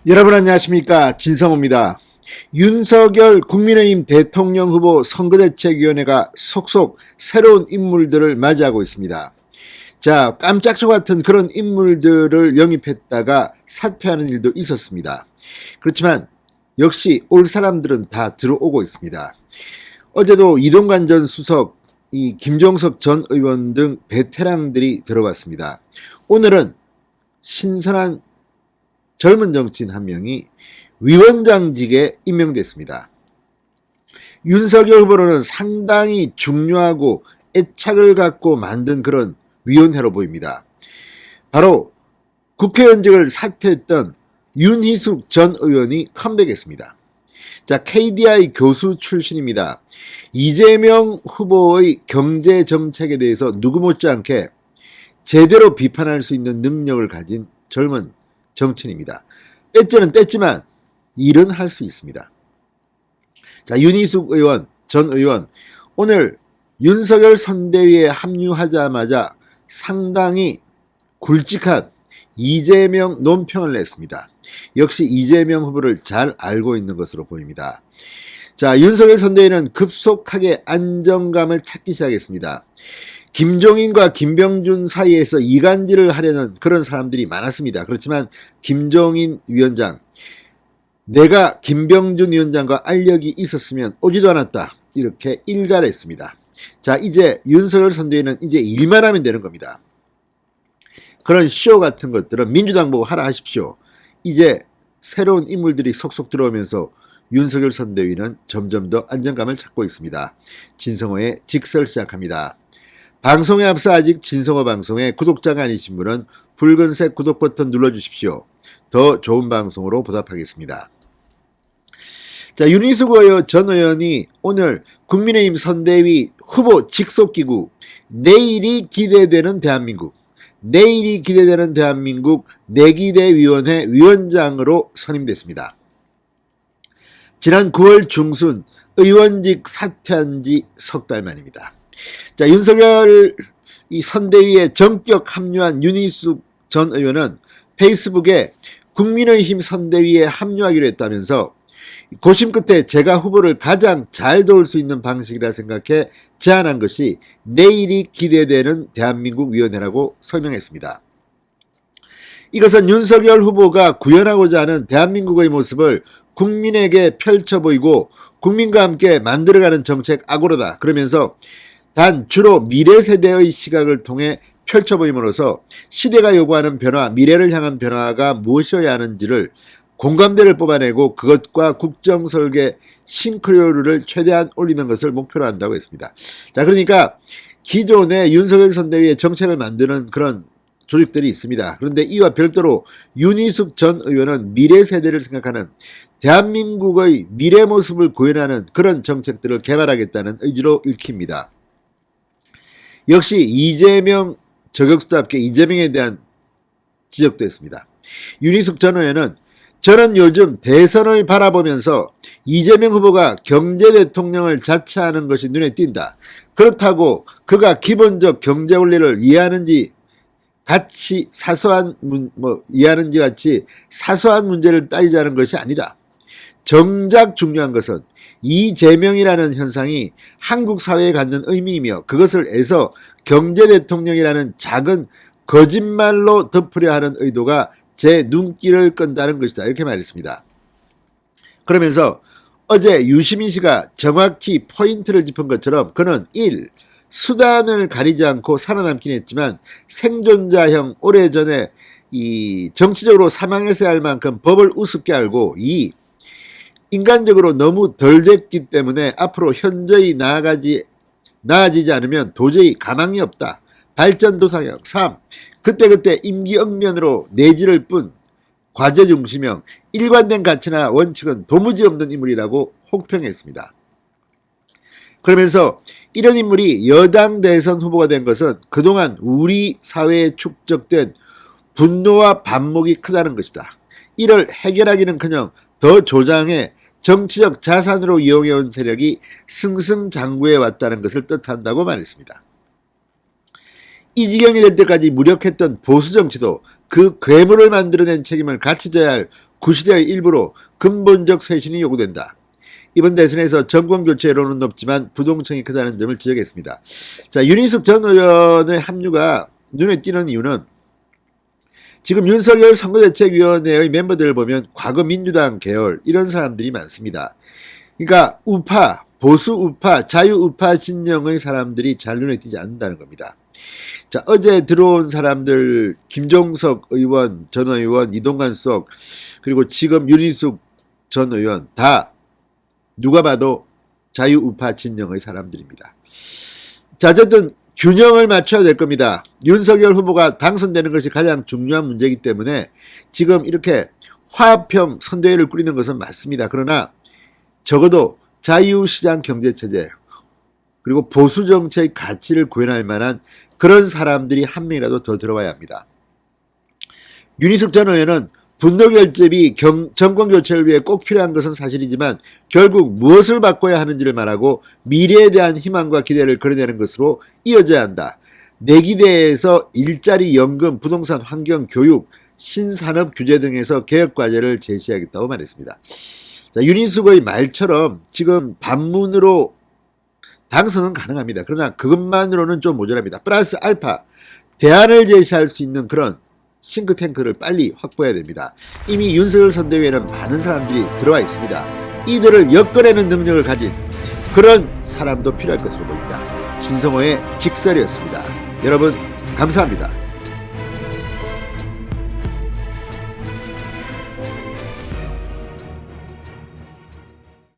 여러분 안녕하십니까, 진성호입니다. 윤석열 국민의힘 대통령 후보 선거대책위원회가 속속 새로운 인물들을 맞이하고 있습니다. 자, 깜짝초 같은 그런 인물들을 영입했다가 사퇴하는 일도 있었습니다. 그렇지만 역시 올 사람들은 다 들어오고 있습니다. 어제도 이동관 전 수석, 김종석 전 의원 등 베테랑들이 들어갔습니다. 오늘은 신선한 젊은 정치인 한 명이 위원장직에 임명됐습니다. 윤석열 후보로는 상당히 중요하고 애착을 갖고 만든 그런 위원회로 보입니다. 바로 국회의원직을 사퇴했던 윤희숙 전 의원이 컴백했습니다. 자, KDI 교수 출신입니다. 이재명 후보의 경제 정책에 대해서 누구 못지않게 제대로 비판할 수 있는 능력을 가진 젊은 정치인입니다. 떼째는 뗐지만 일은 할 수 있습니다. 자, 윤희숙 의원, 전 의원, 오늘 윤석열 선대위에 합류하자마자 상당히 굵직한 이재명 논평을 냈습니다. 역시 이재명 후보를 잘 알고 있는 것으로 보입니다. 자, 윤석열 선대위는 급속하게 안정감을 찾기 시작했습니다. 김종인과 김병준 사이에서 이간질을 하려는 그런 사람들이 많았습니다. 그렇지만 김종인 위원장, 내가 김병준 위원장과 알력이 있었으면 오지도 않았다, 이렇게 일갈했습니다. 자, 이제 윤석열 선대위는 이제 일만 하면 되는 겁니다. 그런 쇼 같은 것들은 민주당 보고 하라 하십시오. 이제 새로운 인물들이 속속 들어오면서 윤석열 선대위는 점점 더 안정감을 찾고 있습니다. 진성호의 직설 시작합니다. 방송에 앞서 아직 진성호 방송에 구독자가 아니신 분은 붉은색 구독 버튼 눌러주십시오. 더 좋은 방송으로 보답하겠습니다. 자, 윤희숙 전 의원이 오늘 국민의힘 선대위 후보 직속기구 내일이 기대되는 대한민국 내기대위원회 위원장으로 선임됐습니다. 지난 9월 중순 의원직 사퇴한 지 석 달 만입니다. 자, 윤석열 선대위에 전격 합류한 윤희숙 전 의원은 페이스북에 국민의힘 선대위에 합류하기로 했다면서 고심 끝에 제가 후보를 가장 잘 도울 수 있는 방식이라 생각해 제안한 것이 내일이 기대되는 대한민국 위원회라고 설명했습니다. 이것은 윤석열 후보가 구현하고자 하는 대한민국의 모습을 국민에게 펼쳐 보이고 국민과 함께 만들어가는 정책 악으로다, 그러면서 단 주로 미래 세대의 시각을 통해 펼쳐 보임으로써 시대가 요구하는 변화, 미래를 향한 변화가 무엇이어야 하는지를 공감대를 뽑아내고 그것과 국정설계 싱크로율을 최대한 올리는 것을 목표로 한다고 했습니다. 자, 그러니까 기존의 윤석열 선대위의 정책을 만드는 그런 조직들이 있습니다. 그런데 이와 별도로 윤희숙 전 의원은 미래 세대를 생각하는 대한민국의 미래 모습을 구현하는 그런 정책들을 개발하겠다는 의지로 읽힙니다. 역시 이재명 저격수답게 이재명에 대한 지적도 했습니다. 윤희숙 전 의원은 저는 요즘 대선을 바라보면서 이재명 후보가 경제 대통령을 자처하는 것이 눈에 띈다. 그렇다고 그가 기본적 경제 원리를 이해하는지 같이 이해하는지 같이 사소한 문제를 따지자는 것이 아니다. 정작 중요한 것은 이재명이라는 현상이 한국 사회에 갖는 의미이며 그것을 애써 경제 대통령이라는 작은 거짓말로 덮으려 하는 의도가 제 눈길을 끈다는 것이다, 이렇게 말했습니다. 그러면서 어제 유시민 씨가 정확히 포인트를 짚은 것처럼 그는 1. 수단을 가리지 않고 살아남긴 했지만 생존자형 오래전에 정치적으로 사망했어야 할 만큼 법을 우습게 알고 2. 인간적으로 너무 덜 됐기 때문에 앞으로 현저히 나아지지 않으면 도저히 가망이 없다. 발전도상형. 3. 그때그때 임기응변으로 내지를 뿐 과제 중심형, 일관된 가치나 원칙은 도무지 없는 인물이라고 혹평했습니다. 그러면서 이런 인물이 여당 대선 후보가 된 것은 그동안 우리 사회에 축적된 분노와 반목이 크다는 것이다. 이를 해결하기는커녕 더 조장해 정치적 자산으로 이용해온 세력이 승승장구해 왔다는 것을 뜻한다고 말했습니다. 이 지경이 될 때까지 무력했던 보수 정치도 그 괴물을 만들어낸 책임을 같이 져야 할 구시대의 일부로 근본적 쇄신이 요구된다. 이번 대선에서 정권교체 여론은 높지만 부동층이 크다는 점을 지적했습니다. 자, 윤희숙 전 의원의 합류가 눈에 띄는 이유는 지금 윤석열 선거대책위원회의 멤버들을 보면 과거 민주당 계열 이런 사람들이 많습니다. 그러니까 우파, 보수 우파, 자유 우파 진영의 사람들이 잘 눈에 띄지 않는다는 겁니다. 자, 어제 들어온 사람들 김종석 의원, 전 의원, 이동관 수석 그리고 지금 윤희숙 전 의원 다 누가 봐도 자유 우파 진영의 사람들입니다. 자, 어쨌든 균형을 맞춰야 될 겁니다. 윤석열 후보가 당선되는 것이 가장 중요한 문제이기 때문에 지금 이렇게 화합형 선대위를 꾸리는 것은 맞습니다. 그러나 적어도 자유시장 경제체제 그리고 보수정책의 가치를 구현할 만한 그런 사람들이 한 명이라도 더 들어와야 합니다. 윤희숙 전 의원은 분노결집이 정권교체를 위해 꼭 필요한 것은 사실이지만 결국 무엇을 바꿔야 하는지를 말하고 미래에 대한 희망과 기대를 그려내는 것으로 이어져야 한다. 내기대에서 일자리, 연금, 부동산, 환경, 교육, 신산업 규제 등에서 개혁과제를 제시하겠다고 말했습니다. 자, 윤희숙의 말처럼 지금 반문으로 당선은 가능합니다. 그러나 그것만으로는 좀 모자랍니다. 플러스 알파, 대안을 제시할 수 있는 그런 싱크탱크를 빨리 확보해야 됩니다. 이미 윤석열 선대위에는 많은 사람들이 들어와 있습니다. 이들을 엮어내는 능력을 가진 그런 사람도 필요할 것으로 보입니다. 진성호의 직설이었습니다. 여러분 감사합니다.